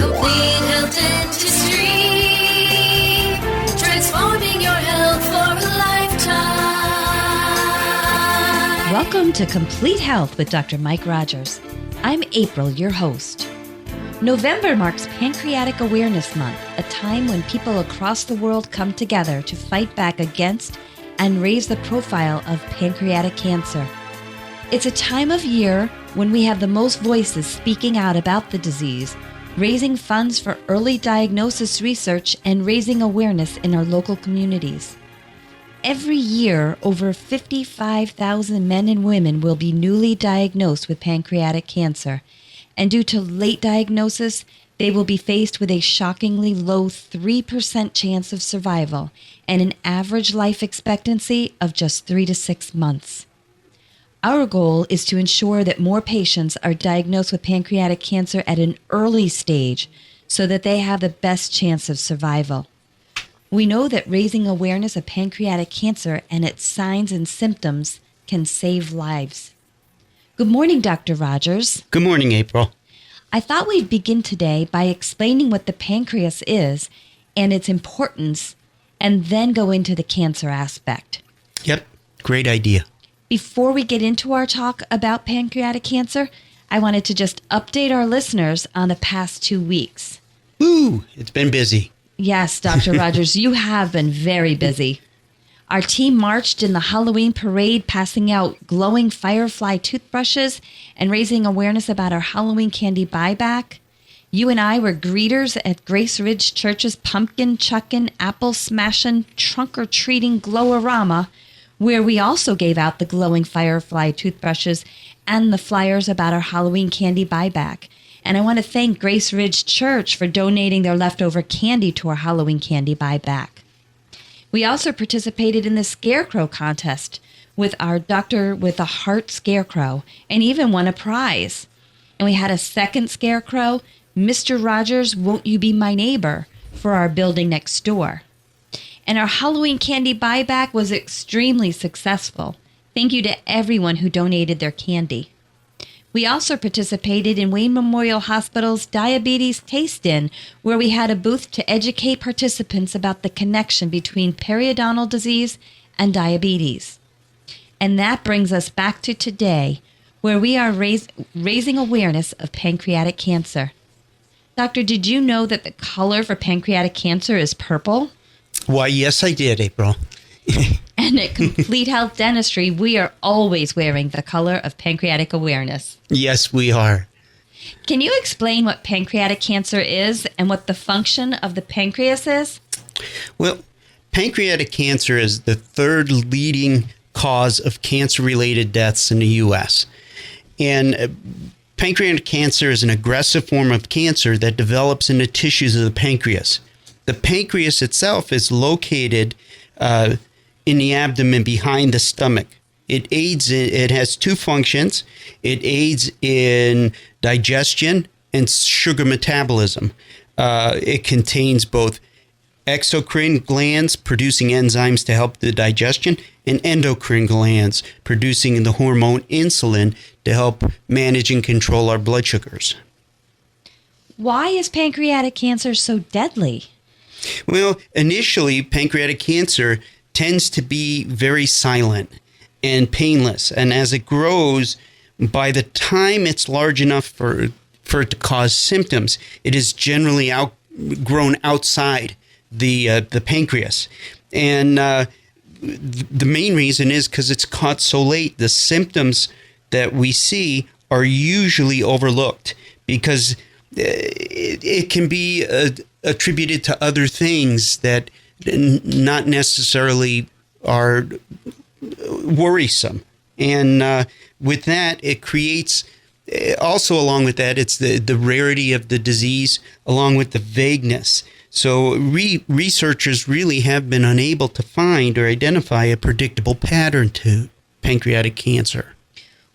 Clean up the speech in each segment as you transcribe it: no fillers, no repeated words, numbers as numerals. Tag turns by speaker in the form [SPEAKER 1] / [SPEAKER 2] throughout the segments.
[SPEAKER 1] Complete Health Dentistry, transforming your health for a lifetime.
[SPEAKER 2] Welcome to Complete Health with Dr. Mike Rogers. I'm April, your host. November marks Pancreatic Awareness Month, a time when people across the world come together to fight back against and raise the profile of pancreatic cancer. It's a time of year when we have the most voices speaking out about the disease, raising funds for early diagnosis research, and raising awareness in our local communities. Every year, over 55,000 men and women will be newly diagnosed with pancreatic cancer, and due to late diagnosis, they will be faced with a shockingly low 3% chance of survival and an average life expectancy of just 3 to 6 months. Our goal is to ensure that more patients are diagnosed with pancreatic cancer at an early stage so that they have the best chance of survival. We know that raising awareness of pancreatic cancer and its signs and symptoms can save lives. Good morning, Dr. Rogers.
[SPEAKER 3] Good morning, April.
[SPEAKER 2] I thought we'd begin today by explaining what the pancreas is and its importance, and then go into the cancer aspect.
[SPEAKER 3] Yep, great idea.
[SPEAKER 2] Before we get into our talk about pancreatic cancer, I wanted to just update our listeners on the past 2 weeks.
[SPEAKER 3] Woo, it's been busy.
[SPEAKER 2] Yes, Dr. Rogers, you have been very busy. Our team marched in the Halloween parade, passing out glowing firefly toothbrushes and raising awareness about our Halloween candy buyback. You and I were greeters at Grace Ridge Church's pumpkin chuckin', apple smashin', trunk-or-treating glow-orama, where we also gave out the glowing firefly toothbrushes and the flyers about our Halloween candy buyback. And I want to thank Grace Ridge Church for donating their leftover candy to our Halloween candy buyback. We also participated in the Scarecrow contest with our Doctor with a Heart Scarecrow and even won a prize. And we had a second Scarecrow, Mr. Rogers, Won't You Be My Neighbor, for our building next door. And our Halloween candy buyback was extremely successful. Thank you to everyone who donated their candy. We also participated in Wayne Memorial Hospital's Diabetes Taste-In, where we had a booth to educate participants about the connection between periodontal disease and diabetes. And that brings us back to today, where we are raising awareness of pancreatic cancer. Doctor, did you know that the color for pancreatic cancer is purple?
[SPEAKER 3] Why, yes, I did, April.
[SPEAKER 2] And at Complete Health Dentistry, we are always wearing the color of pancreatic awareness.
[SPEAKER 3] Yes, we are.
[SPEAKER 2] Can you explain what pancreatic cancer is and what the function of the pancreas is?
[SPEAKER 3] Well, pancreatic cancer is the third leading cause of cancer-related deaths in the U.S. And pancreatic cancer is an aggressive form of cancer that develops in the tissues of the pancreas. The pancreas itself is located in the abdomen behind the stomach. It has two functions. It aids in digestion and sugar metabolism. It contains both exocrine glands producing enzymes to help the digestion and endocrine glands producing the hormone insulin to help manage and control our blood sugars.
[SPEAKER 2] Why is pancreatic cancer so deadly?
[SPEAKER 3] Well, initially, pancreatic cancer tends to be very silent and painless. And as it grows, by the time it's large enough for it to cause symptoms, it is generally grown outside the pancreas. And the main reason is because it's caught so late. The symptoms that we see are usually overlooked because it can be attributed to other things that not necessarily are worrisome. And with that, it creates, also along with that, it's the rarity of the disease along with the vagueness. So researchers really have been unable to find or identify a predictable pattern to pancreatic cancer.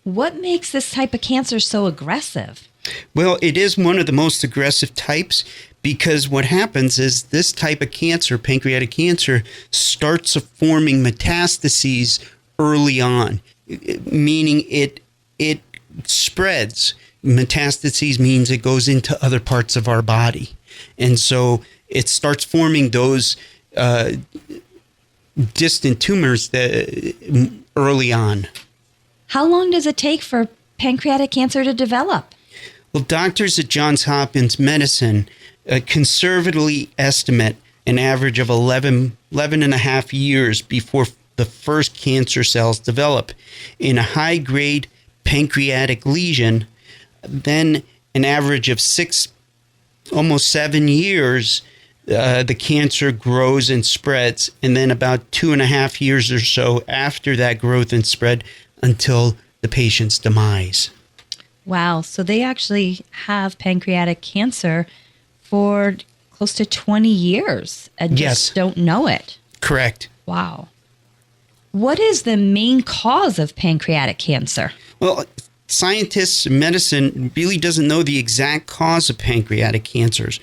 [SPEAKER 2] What makes this type of cancer so aggressive?
[SPEAKER 3] Well, it is one of the most aggressive types because what happens is this type of cancer, pancreatic cancer, starts forming metastases early on, meaning it spreads. Metastases means it goes into other parts of our body. And so it starts forming those distant tumors early on.
[SPEAKER 2] How long does it take for pancreatic cancer to develop?
[SPEAKER 3] Well, doctors at Johns Hopkins Medicine conservatively estimate an average of 11 and a half years before the first cancer cells develop. In a high-grade pancreatic lesion, then an average of 6, almost 7 years, the cancer grows and spreads, and then about 2.5 years or so after that growth and spread until the patient's demise.
[SPEAKER 2] Wow. So they actually have pancreatic cancer for close to 20 years and just don't know it.
[SPEAKER 3] Correct.
[SPEAKER 2] Wow. What is the main cause of pancreatic cancer?
[SPEAKER 3] Well, scientists, medicine really doesn't know the exact cause of pancreatic cancers.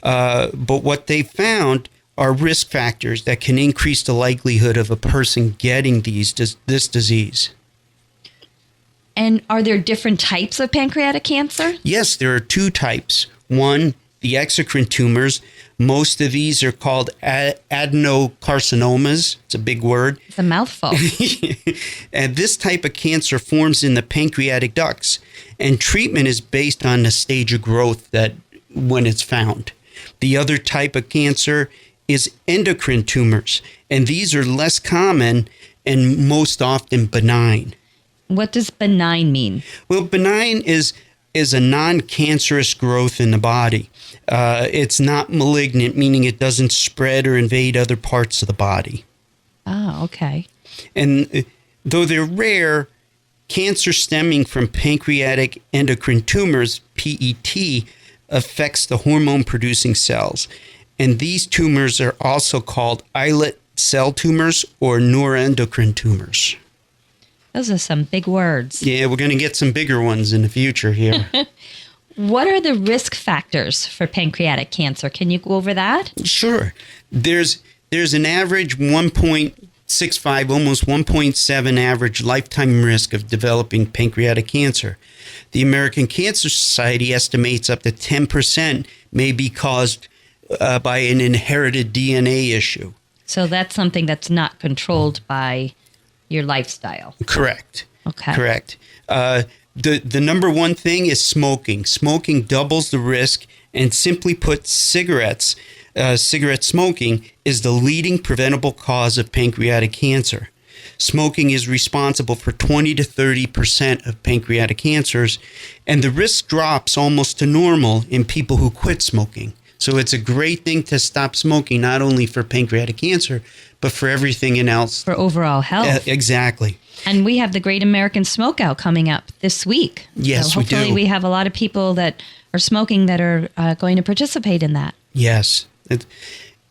[SPEAKER 3] But what they found are risk factors that can increase the likelihood of a person getting this disease.
[SPEAKER 2] And are there different types of pancreatic cancer?
[SPEAKER 3] Yes, there are 2 types. One, the exocrine tumors. Most of these are called adenocarcinomas. It's a big word.
[SPEAKER 2] It's a mouthful.
[SPEAKER 3] And this type of cancer forms in the pancreatic ducts. And treatment is based on the stage of growth that when it's found. The other type of cancer is endocrine tumors. And these are less common and most often benign.
[SPEAKER 2] What does benign mean?
[SPEAKER 3] Well, benign is a non-cancerous growth in the body. It's not malignant, meaning it doesn't spread or invade other parts of the body.
[SPEAKER 2] Oh, okay.
[SPEAKER 3] And though they're rare, cancer stemming from pancreatic endocrine tumors, PET, affects the hormone-producing cells. And these tumors are also called islet cell tumors or neuroendocrine tumors.
[SPEAKER 2] Those are some big words.
[SPEAKER 3] Yeah, we're going to get some bigger ones in the future here.
[SPEAKER 2] What are the risk factors for pancreatic cancer? Can you go over that?
[SPEAKER 3] Sure. There's an average 1.65, almost 1.7 average lifetime risk of developing pancreatic cancer. The American Cancer Society estimates up to 10% may be caused by an inherited DNA issue.
[SPEAKER 2] So that's something that's not controlled by your lifestyle.
[SPEAKER 3] Correct.
[SPEAKER 2] Okay.
[SPEAKER 3] Correct. The number one thing is smoking. Smoking doubles the risk, and simply put, cigarette smoking is the leading preventable cause of pancreatic cancer. Smoking is responsible for 20 to 30% of pancreatic cancers, and the risk drops almost to normal in people who quit smoking. So it's a great thing to stop smoking, not only for pancreatic cancer, but for everything else.
[SPEAKER 2] For overall health.
[SPEAKER 3] Exactly.
[SPEAKER 2] And we have the Great American Smokeout coming up this week.
[SPEAKER 3] Yes,
[SPEAKER 2] so hopefully we have a lot of people that are smoking that are going to participate in that.
[SPEAKER 3] Yes.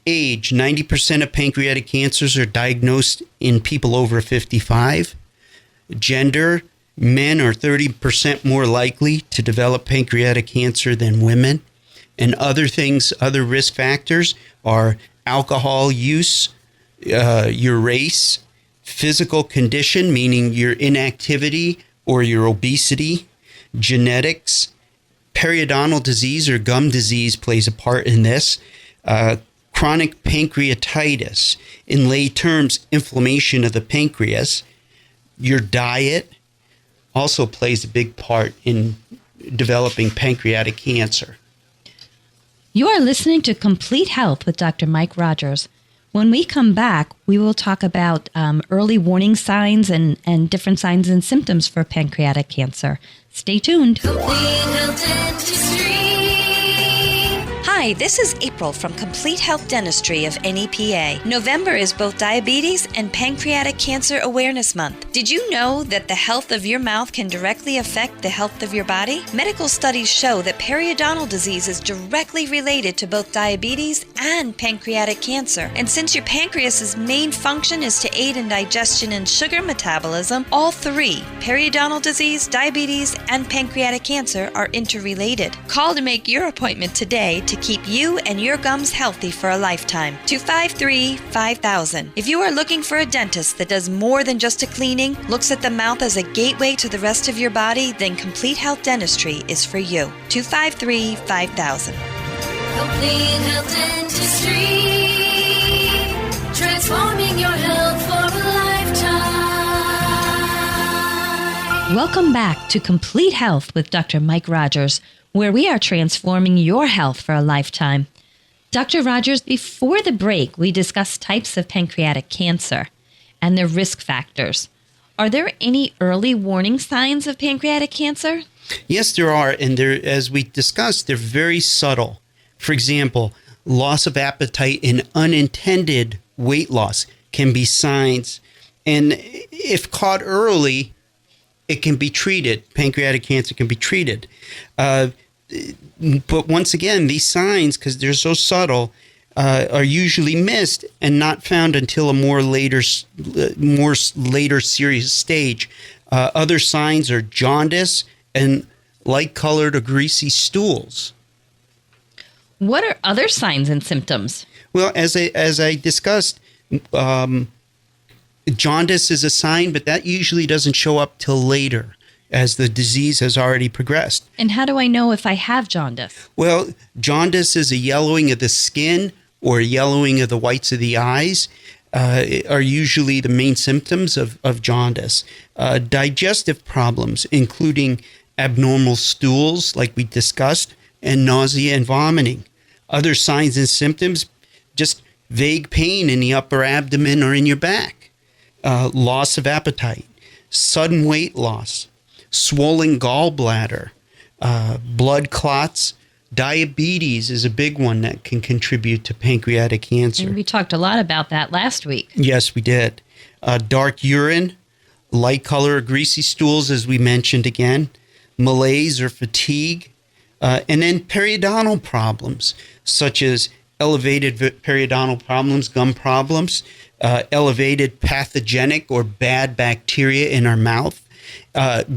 [SPEAKER 3] Age, 90% of pancreatic cancers are diagnosed in people over 55. Gender, men are 30% more likely to develop pancreatic cancer than women. And other risk factors are alcohol use, your race, physical condition, meaning your inactivity or your obesity, genetics, periodontal disease or gum disease plays a part in this, chronic pancreatitis, in lay terms, inflammation of the pancreas, your diet also plays a big part in developing pancreatic cancer.
[SPEAKER 2] You are listening to Complete Health with Dr. Mike Rogers. When we come back, we will talk about early warning signs and different signs and symptoms for pancreatic cancer. Stay tuned.
[SPEAKER 1] Complete Health Dentistry.
[SPEAKER 2] Hi, this is April from Complete Health Dentistry of NEPA. November is both Diabetes and Pancreatic Cancer Awareness Month. Did you know that the health of your mouth can directly affect the health of your body? Medical studies show that periodontal disease is directly related to both diabetes and pancreatic cancer. And since your pancreas's main function is to aid in digestion and sugar metabolism, all three, periodontal disease, diabetes, and pancreatic cancer, are interrelated. Call to make your appointment today to keep
[SPEAKER 4] keep you and your gums healthy for a lifetime. 253-5000. If you are looking for a dentist that does more than just a cleaning, looks at the mouth as a gateway to the rest of your body, then Complete Health Dentistry is for you. 253-5000.
[SPEAKER 1] Complete Health Dentistry. Transforming your health for a lifetime.
[SPEAKER 2] Welcome back to Complete Health with Dr. Mike Rogers, where we are transforming your health for a lifetime. Dr. Rogers, before the break, we discussed types of pancreatic cancer and their risk factors. Are there any early warning signs of pancreatic cancer?
[SPEAKER 3] Yes, there are. And they're, as we discussed, they're very subtle. For example, loss of appetite and unintended weight loss can be signs. And if caught early, it can be treated. Pancreatic cancer can be treated. But once again, these signs, because they're so subtle, are usually missed and not found until a more later serious stage. Other signs are jaundice and light-colored or greasy stools.
[SPEAKER 2] What are other signs and symptoms?
[SPEAKER 3] Well, as I discussed, jaundice is a sign, but that usually doesn't show up till later, as the disease has already progressed.
[SPEAKER 2] And how do I know if I have jaundice?
[SPEAKER 3] Well, jaundice is a yellowing of the skin or yellowing of the whites of the eyes are usually the main symptoms of jaundice. Digestive problems, including abnormal stools, like we discussed, and nausea and vomiting. Other signs and symptoms, just vague pain in the upper abdomen or in your back. Loss of appetite, sudden weight loss, swollen gallbladder, blood clots. Diabetes is a big one that can contribute to pancreatic cancer.
[SPEAKER 2] And we talked a lot about that last week.
[SPEAKER 3] Yes, we did. Dark urine, light color or greasy stools, as we mentioned again, malaise or fatigue, and then periodontal problems, such as elevated periodontal problems, gum problems, elevated pathogenic or bad bacteria in our mouth,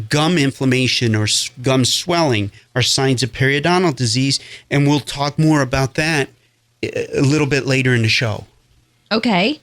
[SPEAKER 3] gum inflammation or gum swelling are signs of periodontal disease, and we'll talk more about that a little bit later in the show.
[SPEAKER 2] Okay.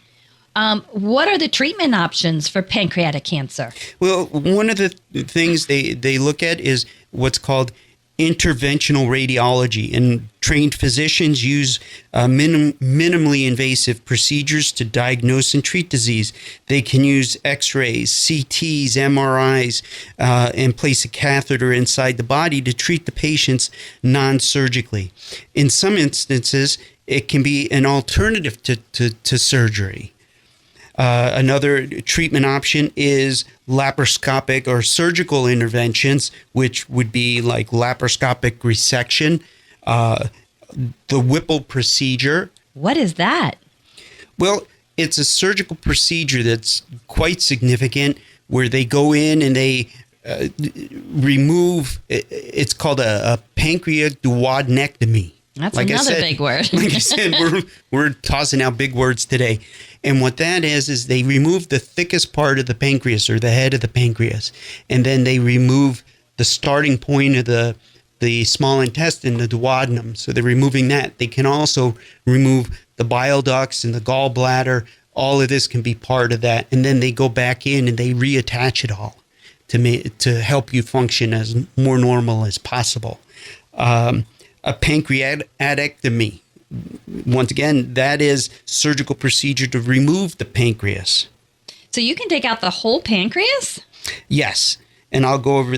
[SPEAKER 2] What are the treatment options for pancreatic cancer?
[SPEAKER 3] Well, one of the things they look at is what's called interventional radiology, and trained physicians use minimally invasive procedures to diagnose and treat disease. They can use x-rays, CTs, MRIs, and place a catheter inside the body to treat the patients non-surgically. In some instances, it can be an alternative to surgery. Another treatment option is laparoscopic or surgical interventions, which would be like laparoscopic resection, the Whipple procedure.
[SPEAKER 2] What is that?
[SPEAKER 3] Well, it's a surgical procedure that's quite significant, where they go in and they remove, it's called a pancreaduodenectomy.
[SPEAKER 2] That's another big word.
[SPEAKER 3] Like I said, we're tossing out big words today. And what that is they remove the thickest part of the pancreas, or the head of the pancreas, and then they remove the starting point of the small intestine, the duodenum. So they're removing that. They can also remove the bile ducts and the gallbladder. All of this can be part of that. And then they go back in and they reattach it all to help you function as more normal as possible. A pancreatectomy. Once again, that is surgical procedure to remove the pancreas.
[SPEAKER 2] So you can take out the whole pancreas?
[SPEAKER 3] Yes, and I'll go over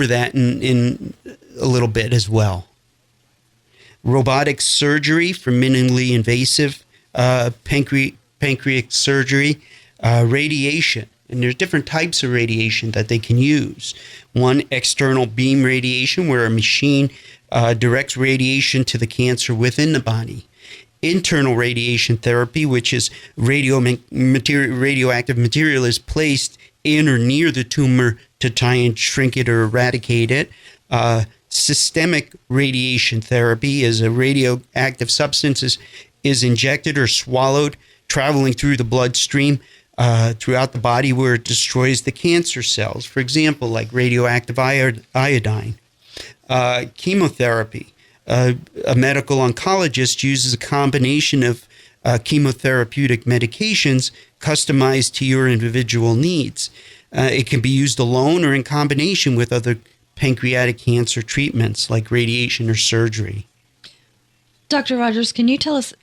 [SPEAKER 3] that in a little bit as well. Robotic surgery for minimally invasive pancreatic surgery, radiation. And there's different types of radiation that they can use. One, external beam radiation, where a machine directs radiation to the cancer within the body. Internal radiation therapy, which is radioactive material is placed in or near the tumor to try and shrink it or eradicate it. Systemic radiation therapy is a radioactive substance is injected or swallowed, traveling through the bloodstream throughout the body, where it destroys the cancer cells. For example, like radioactive iodine. Chemotherapy. a medical oncologist uses a combination of chemotherapeutic medications customized to your individual needs. It can be used alone or in combination with other pancreatic cancer treatments like radiation or surgery.
[SPEAKER 2] Dr. Rogers, can you tell us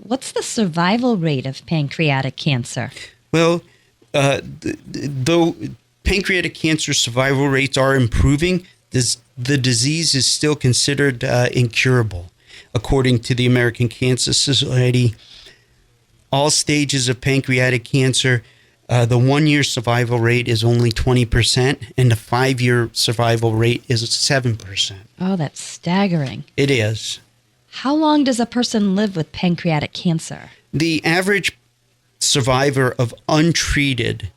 [SPEAKER 2] what's the survival rate of pancreatic cancer?
[SPEAKER 3] Well, though pancreatic cancer survival rates are improving, the disease is still considered incurable. According to the American Cancer Society, all stages of pancreatic cancer, the 1-year survival rate is only 20%, and the 5-year survival rate is 7%.
[SPEAKER 2] Oh, that's staggering.
[SPEAKER 3] It is.
[SPEAKER 2] How long does a person live with pancreatic cancer?
[SPEAKER 3] The average survivor of untreated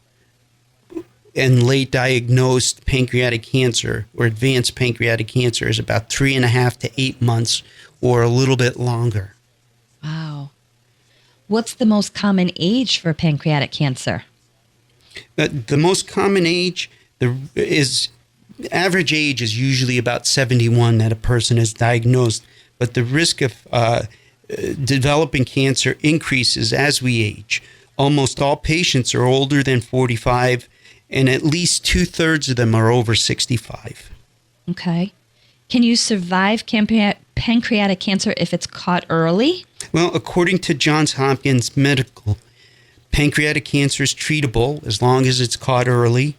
[SPEAKER 3] and late diagnosed pancreatic cancer or advanced pancreatic cancer is about 3.5 to 8 months or a little bit longer.
[SPEAKER 2] Wow. What's the most common age for pancreatic cancer?
[SPEAKER 3] The most common age average age is usually about 71 that a person is diagnosed, but the risk of developing cancer increases as we age. Almost all patients are older than 45, and at least 2/3 of them are over 65.
[SPEAKER 2] Okay. Can you survive pancreatic cancer if it's caught early?
[SPEAKER 3] Well, according to Johns Hopkins Medical, pancreatic cancer is treatable as long as it's caught early,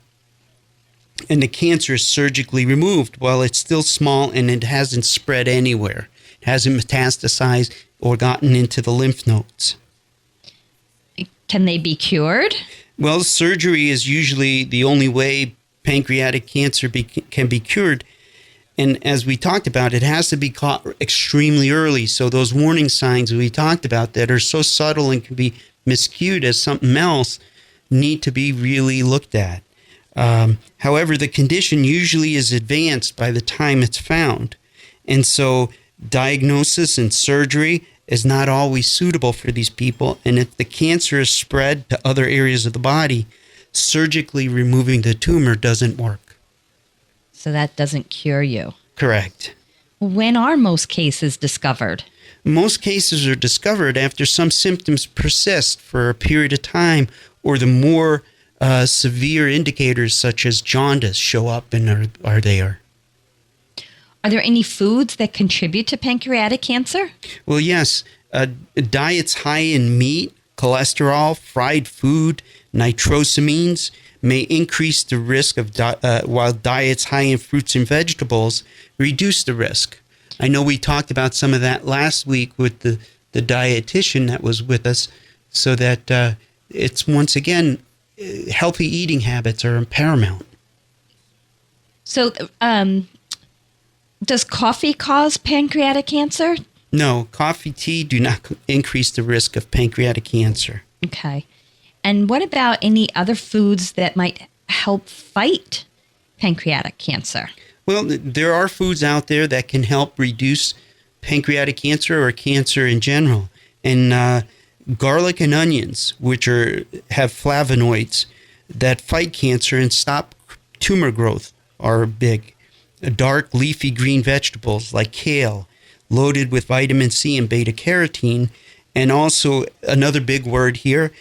[SPEAKER 3] and the cancer is surgically removed while it's still small and it hasn't spread anywhere. It hasn't metastasized or gotten into the lymph nodes.
[SPEAKER 2] Can they be cured?
[SPEAKER 3] Well, surgery is usually the only way pancreatic cancer can be cured. And as we talked about, it has to be caught extremely early. So those warning signs we talked about that are so subtle and can be miscued as something else need to be really looked at. However, the condition usually is advanced by the time it's found. And so diagnosis and surgery is not always suitable for these people. And if the cancer is spread to other areas of the body, surgically removing the tumor doesn't work.
[SPEAKER 2] So that doesn't cure you.
[SPEAKER 3] Correct.
[SPEAKER 2] When are most cases discovered?
[SPEAKER 3] Most cases are discovered after some symptoms persist for a period of time, or the more severe indicators such as jaundice show up and are there.
[SPEAKER 2] Are there any foods that contribute to pancreatic cancer?
[SPEAKER 3] Well, yes. Diets high in meat, cholesterol, fried food, nitrosamines may increase the risk of while diets high in fruits and vegetables reduce the risk. I know we talked about some of that last week with the dietitian that was with us, so that it's once again, healthy eating habits are paramount.
[SPEAKER 2] So, does coffee cause pancreatic cancer?
[SPEAKER 3] No, coffee, tea do not increase the risk of pancreatic cancer.
[SPEAKER 2] Okay. And what about any other foods that might help fight pancreatic cancer?
[SPEAKER 3] Well, there are foods out there that can help reduce pancreatic cancer or cancer in general. And garlic and onions, which have flavonoids that fight cancer and stop tumor growth, are big. Dark leafy green vegetables like kale, loaded with vitamin C and beta carotene, and also another big word here,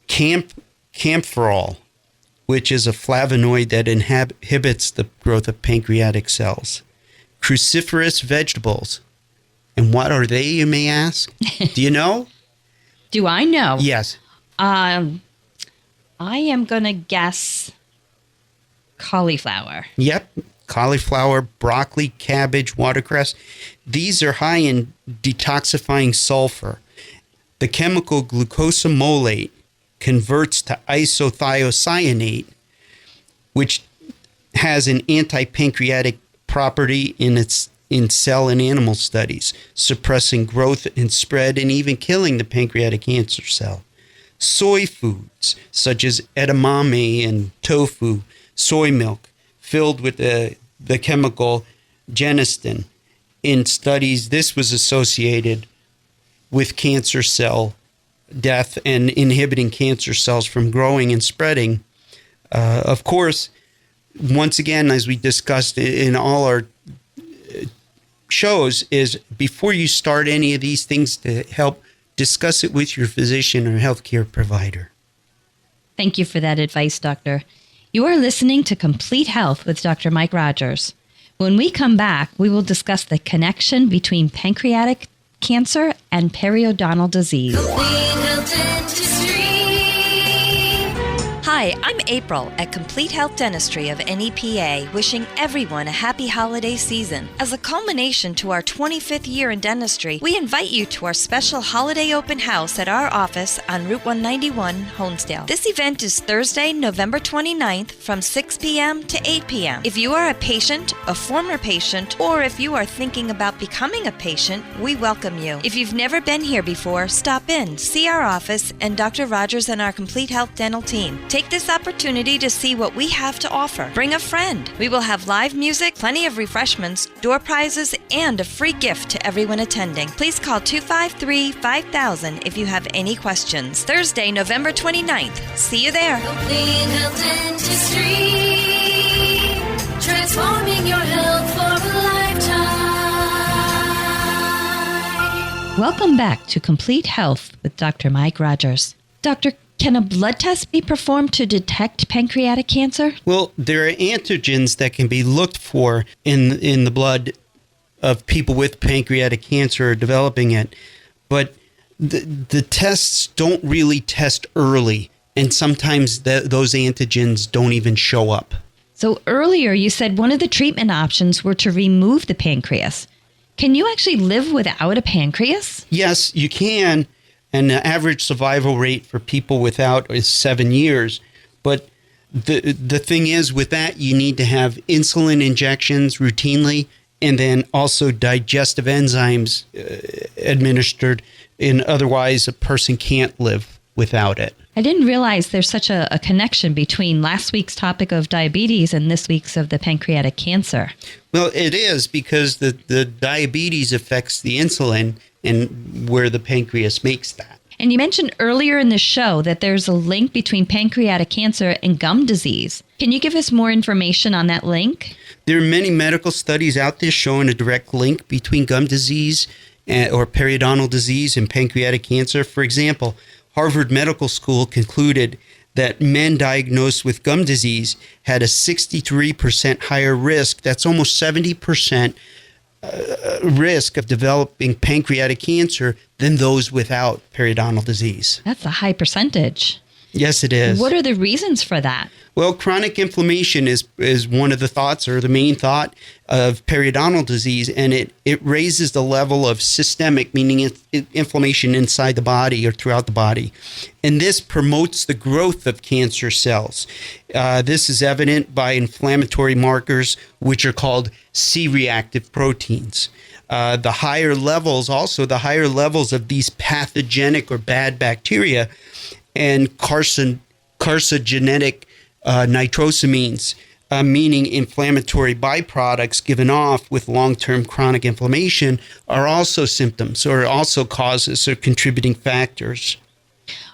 [SPEAKER 3] camphorol, which is a flavonoid that inhibits the growth of pancreatic cells. Cruciferous vegetables. And what are they, you may ask? Do you know?
[SPEAKER 2] Do I know?
[SPEAKER 3] Yes.
[SPEAKER 2] I am going to guess cauliflower.
[SPEAKER 3] Yep. Cauliflower, broccoli, cabbage, watercress. These are high in detoxifying sulfur. The chemical glucosamolate converts to isothiocyanate, which has an anti-pancreatic property in cell and animal studies, suppressing growth and spread and even killing the pancreatic cancer cell. Soy foods such as edamame and tofu, soy milk, filled with the chemical genistein. In studies, this was associated with cancer cell death and inhibiting cancer cells from growing and spreading. Of course, once again, as we discussed in all our shows is before you start any of these things, to help discuss it with your physician or healthcare provider.
[SPEAKER 2] Thank you for that advice, Doctor. You are listening to Complete Health with Dr. Mike Rogers. When we come back, we will discuss the connection between pancreatic cancer and periodontal disease.
[SPEAKER 1] Complete Health Dentistry.
[SPEAKER 4] Hi, I'm April at Complete Health Dentistry of NEPA, wishing everyone a happy holiday season. As a culmination to our 25th year in dentistry, we invite you to our special holiday open house at our office on Route 191, Honesdale. This event is Thursday, November 29th from 6 p.m. to 8 p.m. If you are a patient, a former patient, or if you are thinking about becoming a patient, we welcome you. If you've never been here before, stop in, see our office, and Dr. Rogers and our Complete Health Dental team. Take this opportunity to see what we have to offer. Bring a friend. We will have live music, plenty of refreshments, door prizes, and a free gift to everyone attending. Please call 253-5000 if you have any questions. Thursday, November 29th. See you there.
[SPEAKER 1] Complete Health Dentistry. Transforming your health for a lifetime.
[SPEAKER 2] Welcome back to Complete Health with Dr. Mike Rogers. Doctor, can a blood test be performed to detect pancreatic cancer?
[SPEAKER 3] Well, there are antigens that can be looked for in the blood of people with pancreatic cancer or developing it, but the tests don't really test early, and sometimes those antigens don't even show up.
[SPEAKER 2] So earlier you said one of the treatment options were to remove the pancreas. Can you actually live without a pancreas?
[SPEAKER 3] Yes, you can. And the average survival rate for people without is 7 years. But the thing is, with that, you need to have insulin injections routinely, and then also digestive enzymes administered. And otherwise, a person can't live without it.
[SPEAKER 2] I didn't realize there's such a connection between last week's topic of diabetes and this week's of the pancreatic cancer.
[SPEAKER 3] Well, it is, because the diabetes affects the insulin and where the pancreas makes that.
[SPEAKER 2] And you mentioned earlier in the show that there's a link between pancreatic cancer and gum disease. Can you give us more information on that link?
[SPEAKER 3] There are many medical studies out there showing a direct link between gum disease or periodontal disease and pancreatic cancer. For example, Harvard Medical School concluded that men diagnosed with gum disease had a 63% higher risk. That's almost 70% risk of developing pancreatic cancer than those without periodontal disease.
[SPEAKER 2] That's a high percentage.
[SPEAKER 3] Yes, it is.
[SPEAKER 2] What are the reasons for that?
[SPEAKER 3] Well, chronic inflammation is one of the thoughts, or the main thought, of periodontal disease, and it raises the level of systemic, meaning inflammation inside the body or throughout the body. And this promotes the growth of cancer cells. This is evident by inflammatory markers, which are called C-reactive proteins. The higher levels of these pathogenic or bad bacteria and carcinogenic nitrosamines, meaning inflammatory byproducts given off with long-term chronic inflammation, are also symptoms or also causes or contributing factors.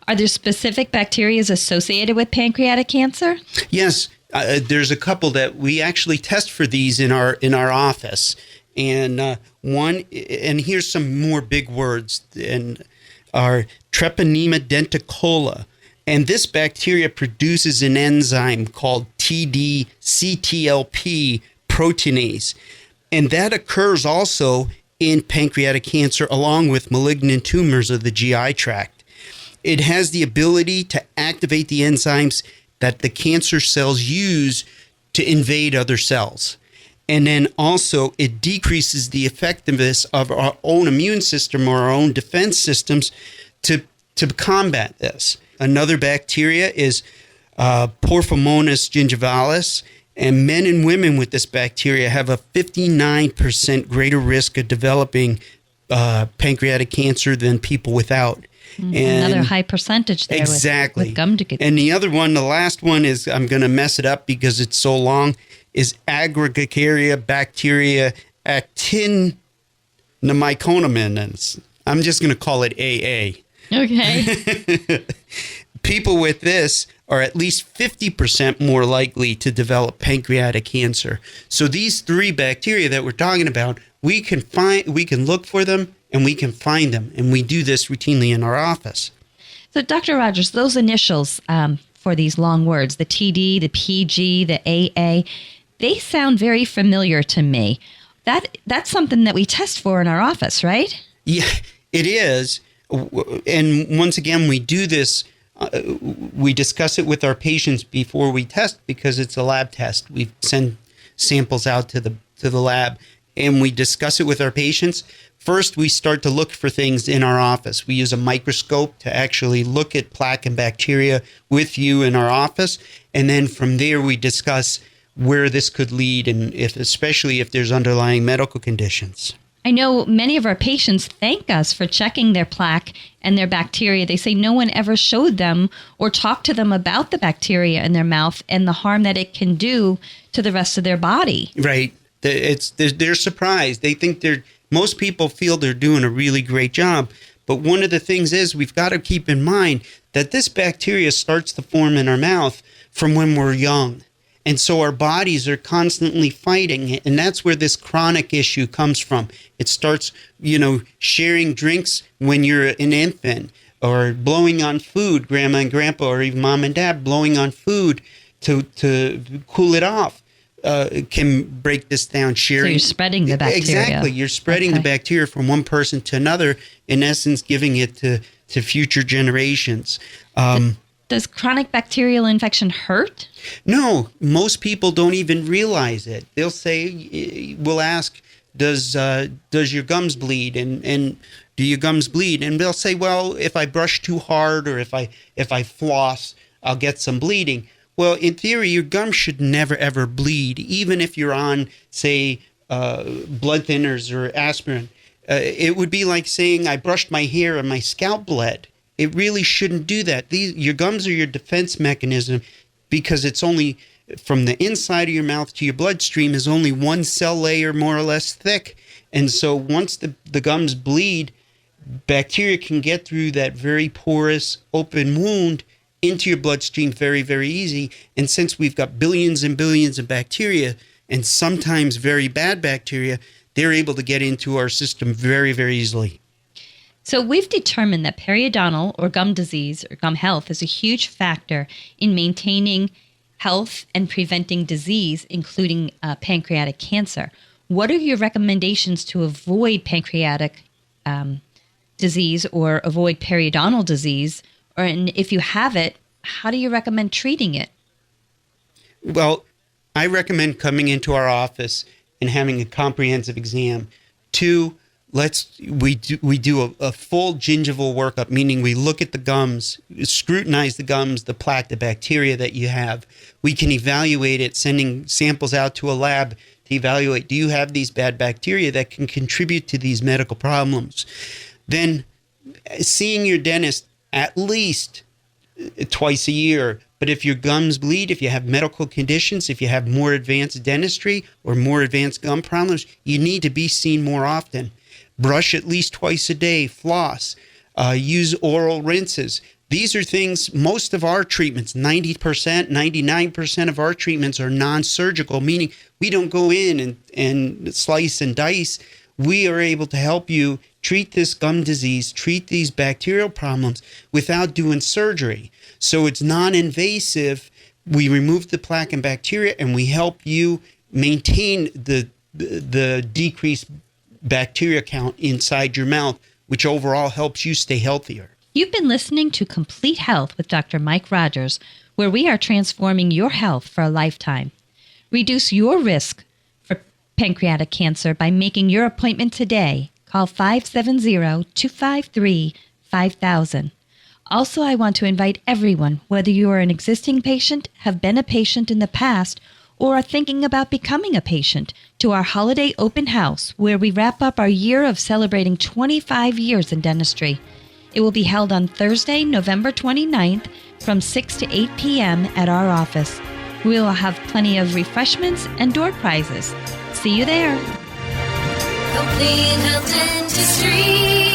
[SPEAKER 2] Are there specific bacteria associated with pancreatic cancer?
[SPEAKER 3] Yes, there's a couple that we actually test for these in our office, and here's some more big words, and are Treponema denticola. And this bacteria produces an enzyme called TD-CTLP proteinase. And that occurs also in pancreatic cancer along with malignant tumors of the GI tract. It has the ability to activate the enzymes that the cancer cells use to invade other cells. And then also it decreases the effectiveness of our own immune system or our own defense systems to combat this. Another bacteria is Porphyromonas gingivalis, and men and women with this bacteria have a 59% greater risk of developing pancreatic cancer than people without. And
[SPEAKER 2] another high percentage there
[SPEAKER 3] exactly.
[SPEAKER 2] with gum disease. And
[SPEAKER 3] the other one, the last one is, I'm going to mess it up because it's so long, is Agarickaria bacteria actinomyconominans. I'm just going to call it AA.
[SPEAKER 2] Okay.
[SPEAKER 3] People with this are at least 50% more likely to develop pancreatic cancer. So these three bacteria that we're talking about, we can look for them and we can find them. And we do this routinely in our office.
[SPEAKER 2] So, Dr. Rogers, those initials for these long words, the TD, the PG, the AA, they sound very familiar to me. That's something that we test for in our office, right?
[SPEAKER 3] Yeah, it is. And once again, we do this. We discuss it with our patients before we test because it's a lab test. We send samples out to the lab and we discuss it with our patients. First, we start to look for things in our office. We use a microscope to actually look at plaque and bacteria with you in our office. And then from there, we discuss where this could lead and especially if there's underlying medical conditions.
[SPEAKER 2] I know many of our patients thank us for checking their plaque and their bacteria. They say no one ever showed them or talked to them about the bacteria in their mouth and the harm that it can do to the rest of their body.
[SPEAKER 3] Right. They're surprised. They think most people feel they're doing a really great job. But one of the things is we've got to keep in mind that this bacteria starts to form in our mouth from when we're young. And so our bodies are constantly fighting it. And that's where this chronic issue comes from. It starts, sharing drinks when you're an infant or blowing on food, grandma and grandpa, or even mom and dad blowing on food to cool it off. Can break this down. Sharing. So
[SPEAKER 2] you're spreading the bacteria.
[SPEAKER 3] Exactly. You're spreading the bacteria from one person to another, in essence, giving it to future generations.
[SPEAKER 2] Does chronic bacterial infection hurt?
[SPEAKER 3] No, most people don't even realize it. They'll say, we'll ask, does your gums bleed? And do your gums bleed? And they'll say, well, if I brush too hard or if I floss, I'll get some bleeding. Well, in theory, your gums should never, ever bleed, even if you're on, say, blood thinners or aspirin. It would be like saying I brushed my hair and my scalp bled. It really shouldn't do that. Your gums are your defense mechanism because it's only from the inside of your mouth to your bloodstream is only one cell layer more or less thick. And so once the gums bleed, bacteria can get through that very porous open wound into your bloodstream very, very easy. And since we've got billions and billions of bacteria and sometimes very bad bacteria, they're able to get into our system very, very easily.
[SPEAKER 2] So we've determined that periodontal or gum disease or gum health is a huge factor in maintaining health and preventing disease, including pancreatic cancer. What are your recommendations to avoid pancreatic disease or avoid periodontal disease? And if you have it, how do you recommend treating it?
[SPEAKER 3] Well, I recommend coming into our office and having a comprehensive exam. 2, we do a full gingival workup, meaning we look at the gums, scrutinize the gums, the plaque, the bacteria that you have. We can evaluate it, sending samples out to a lab to evaluate, do you have these bad bacteria that can contribute to these medical problems? Then seeing your dentist at least twice a year. But if your gums bleed, if you have medical conditions, if you have more advanced dentistry or more advanced gum problems, you need to be seen more often. Brush at least twice a day, floss, use oral rinses. These are things, most of our treatments, 90%, 99% of our treatments are non-surgical, meaning we don't go in and slice and dice. We are able to help you treat this gum disease, treat these bacterial problems without doing surgery. So it's non-invasive. We remove the plaque and bacteria, and we help you maintain the decreased bacteria count inside your mouth, which overall helps you stay healthier.
[SPEAKER 2] You've been listening to Complete Health with Dr. Mike Rogers, where we are transforming your health for a lifetime. Reduce your risk for pancreatic cancer by making your appointment today. Call 570-253-5000. Also, I want to invite everyone, whether you are an existing patient, have been a patient in the past, or are thinking about becoming a patient, to our holiday open house, where we wrap up our year of celebrating 25 years in dentistry. It will be held on Thursday, November 29th from 6 to 8 p.m. at our office. We will have plenty of refreshments and door prizes. See you there.
[SPEAKER 1] Complete Health Dentistry.